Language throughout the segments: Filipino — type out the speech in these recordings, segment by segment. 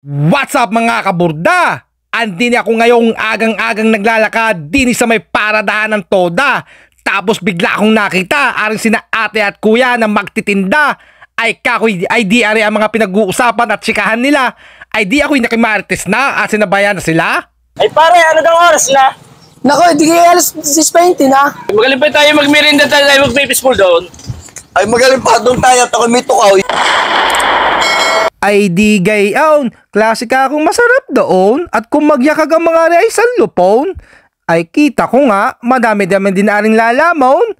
What's up mga kaburda? Andin ako ngayong agang-agang naglalakad din sa may paradahan ng Toda. Tapos bigla akong nakita aring sina ate at kuya na magtitinda. Ay kakoy ay di ari ang mga pinag-uusapan at sikahan nila. Ay di ako'y nakimarites na at sinabayan na sila. Ay pare, ano daw oras na? Nako, di kaya alas 6:20 na. Magaling pa tayo magmerienda tayo mag-baby-school doon. Ay magaling pa doon tayo at ako may tukaw. Ay di gayon, klasika akong masarap doon at kung magyakag ang mga ay sa lupon, ay kita ko nga madami-dami din aring lalamon.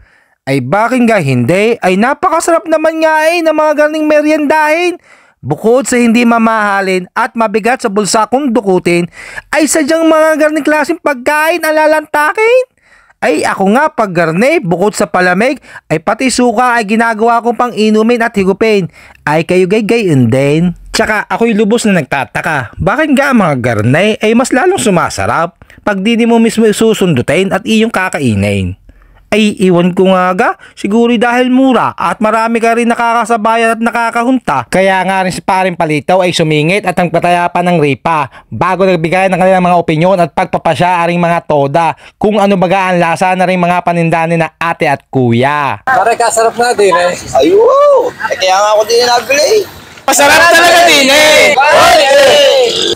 Ay bakit nga hindi, ay napakasarap naman nga ng mga galing meriendahin. Bukod sa hindi mamahalin at mabigat sa bulsa kong dukutin, ay sadyang mga galing klaseng pagkain ang lalantakin. Ay ako nga pag garne, bukod sa palamig, ay pati suka ay ginagawa kong pang inumin at higupin. Ay kayo gayon din. Tsaka ako'y lubos na nagtataka, bakit nga mga garne ay mas lalong sumasarap pag di mo mismo susundutin at iyong kakainin. Ay iwan ko nga siguro dahil mura at marami ka rin nakakasabayan at nakakahunta. Kaya nga rin si paring Palitaw ay sumingit at ang patayapan ng ripa bago nagbigay ng kanilang mga opinyon at pagpapasya aring mga toda kung ano baga ang lasa na rin mga panindani na ate at kuya. Pare kasarap natin eh. Ay wow! Kaya nga ako din nabili. Masarap talaga din eh!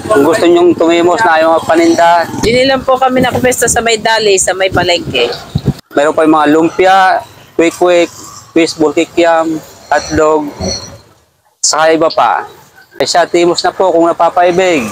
Kung gusto nyong tumimos na yung paninda, Dinilan po kami nakapwesto sa may dali, sa may palengke. meron pa yung mga lumpia, quick, fishball kikiam, hotdog, saka iba pa. Ay siya, timos na po kung napapaibig.